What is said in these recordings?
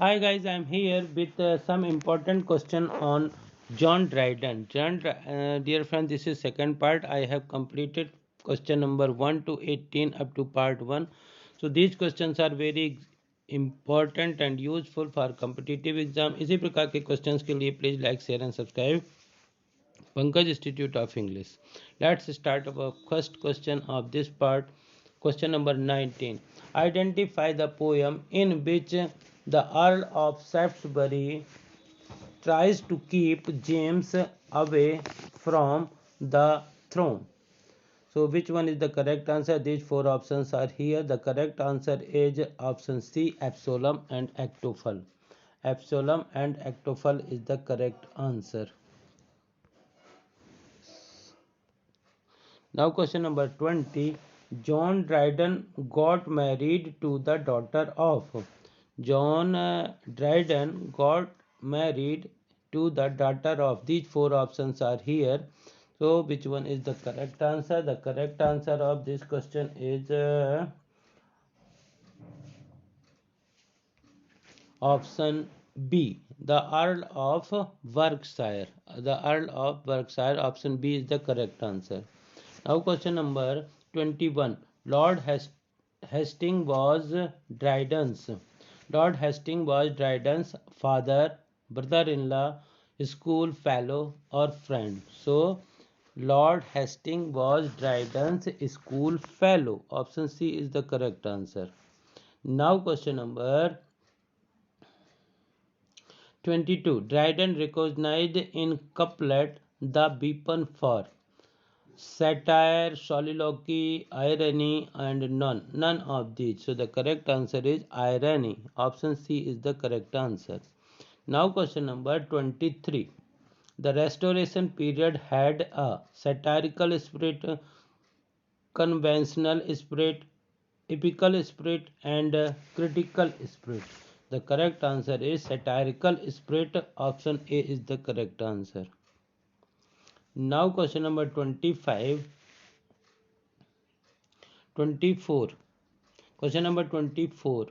Hi guys, I'm here with some important question on John Dryden. Dear friend, this is second part. I have completed question number 1 to 18 up to part 1. So these questions are very important and useful for competitive exam. इसी प्रकार के questions के लिए please like, share and subscribe Pankaj Institute of English. Let's start our first question of this part. Question number 19. Identify the poem in which the Earl of Shaftesbury tries to keep James away from the throne. So which one is the correct answer? These four options are here. The correct answer is option C, Absalom and Achitophel. Absalom and Achitophel is the correct answer. Now question number 20. John Dryden got married to the daughter of. John Dryden got married to the daughter of. These four options are here. So which one is the correct answer? The correct answer of this question is option B, the Earl of Berkshire. The Earl of Berkshire, option B is the correct answer. Now question number 21. Hastings was Dryden's. Lord Hastings was Dryden's father, brother-in-law, school fellow or friend. So Lord Hastings was Dryden's school fellow. Option C is the correct answer. Now question number 22. Dryden recognized in couplet the weapon for satire, soliloquy, irony, and none. None of these. So the correct answer is irony. Option C is the correct answer. Now question number 23. The Restoration period had a satirical spirit, conventional spirit, epical spirit, and critical spirit. The correct answer is satirical spirit. Option A is the correct answer. Now question number 24. Question number 24.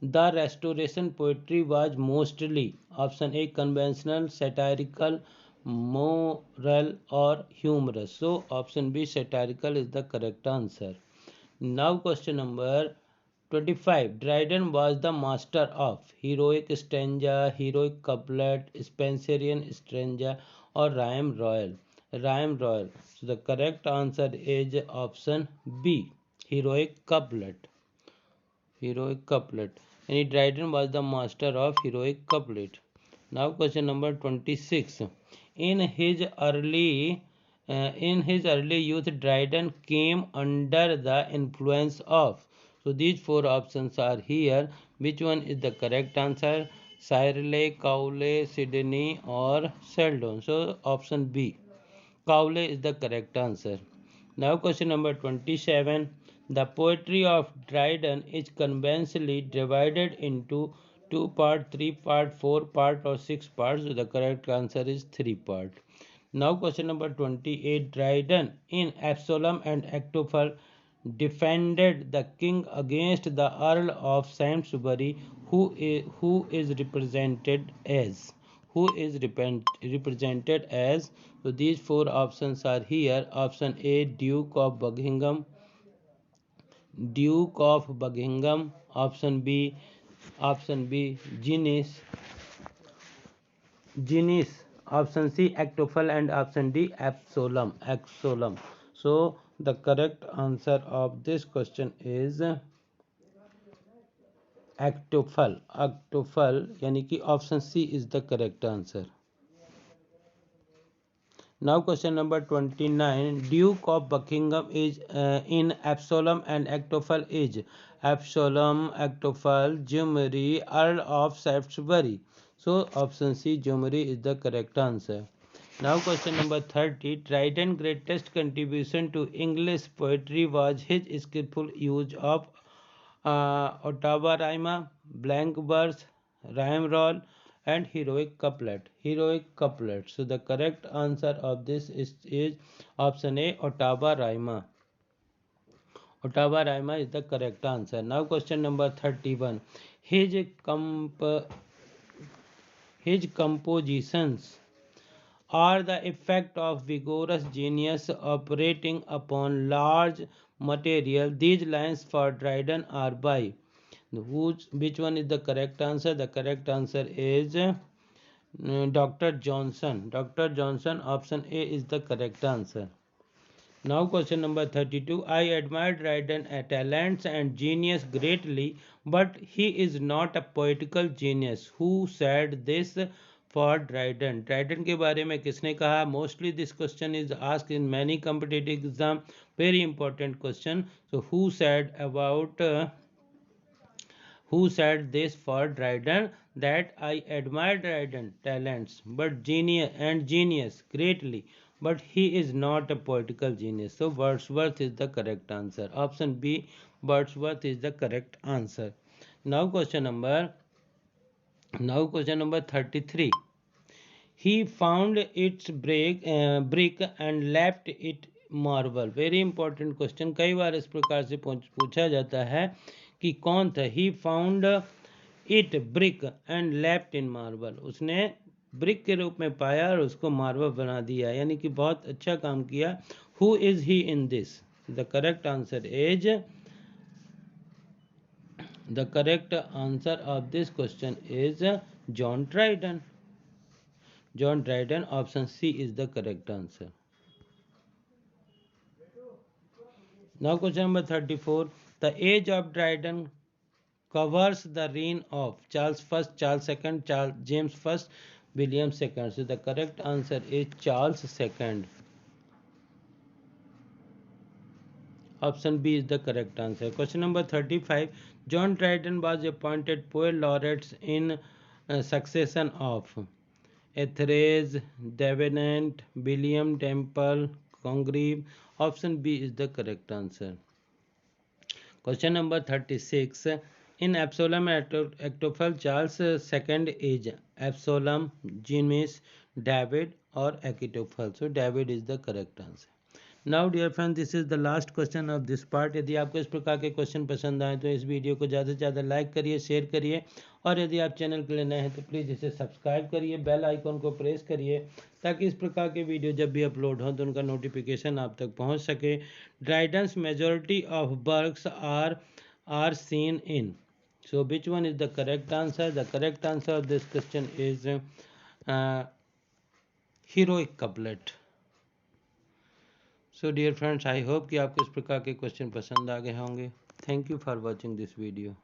The Restoration poetry was mostly option A conventional, satirical, moral or humorous. So option B satirical is the correct answer. Now question number 25. Dryden was the master of heroic stanza, heroic couplet, Spenserian stanza or rhyme royal. Rhyme royal. So the correct answer is option B, heroic couplet. Heroic couplet. And Dryden was the master of heroic couplet. Now question number 26. In his early youth, Dryden came under the influence of. So these four options are here. Which one is the correct answer? Shirley, Cowley, Sidney or Sheldon. So option B, Cowley is the correct answer. Now question number 27. The poetry of Dryden is conventionally divided into 2 part, 3 part, 4 part or 6 parts. So the correct answer is 3 part. Now question number 28. Dryden in Absalom and Achitophel defended the king against the Earl of Salisbury, who is represented as. So these four options are here. Option A, Duke of Buckingham. Option B, Genius. Option C, Achitophel, and option D, Absalom. So the correct answer of this question is Achitophel, यानी कि option C is the correct answer. Now question number 29. Duke of Buckingham is in Absalom and Achitophel is Absalom, Achitophel, Jumeri, Earl of Shaftesbury. So option C, Jumeri is the correct answer. Now question number 30. Dryden's greatest contribution to English poetry was his skillful use of Ottawa rhyme, blank verse, rhyme roll, and heroic couplet. So the correct answer of this is option A, Ottawa rhyme. Ottawa rhyme is the correct answer. Now question number 31. His his compositions are the effect of vigorous genius operating upon large material. These lines for Dryden are by which one is the correct answer? The correct answer is Dr. Johnson. Dr. Johnson, option A is the correct answer. Now question number 32. I admire Dryden talents and genius greatly, but he is not a poetical genius. Who said this for Dryden? Dryden के बारे में किसने कहा? Mostly this question is asked in many competitive exam. Very important question. So who said this for Dryden, that I admire Dryden talents but genius greatly, but he is not a poetical genius. So Wordsworth is the correct answer. Option B, Wordsworth is the correct answer. Now question number 33. He found its brick and left it marble. Very important question, कई बार इस प्रकार से पूछा जाता है कि कौन था. He found it brick and left in marble. उसने ब्रिक के रूप में पाया और उसको मार्बल बना दिया, यानी कि बहुत अच्छा काम किया. Who is he in this? The correct answer of this question is John Dryden. John Dryden, option C is the correct answer. Now question number 34. The age of Dryden covers the reign of Charles I, Charles II, James I, William II. So the correct answer is Charles II. Option B is the correct answer. Question number 35. John Dryden was appointed poet laureate in succession of Etheridge, Davenant, William Temple, Congreve. Option B is the correct answer. Question number 36. In Absalom Achitophel, Charles II is Absalom, James, David or Achitophel. So David is the correct answer. Now dear friend, this is the last question of this part. यदि आपको इस प्रकार के question पसंद आए तो इस video को ज़्यादा से ज़्यादा लाइक करिए, शेयर करिए, और यदि आप चैनल के लिए नए हैं तो प्लीज़ इसे सब्सक्राइब करिए, बेल आइकॉन को प्रेस करिए, ताकि इस प्रकार के वीडियो जब भी अपलोड हों तो उनका नोटिफिकेशन आप तक पहुँच सके. Dryden's majority of works are seen in. So which one is the correct answer? The correct answer of this question is heroic couplet. So dear friends, I hope कि आपको इस प्रकार के क्वेश्चन पसंद आ गए होंगे. Thank you for watching this video.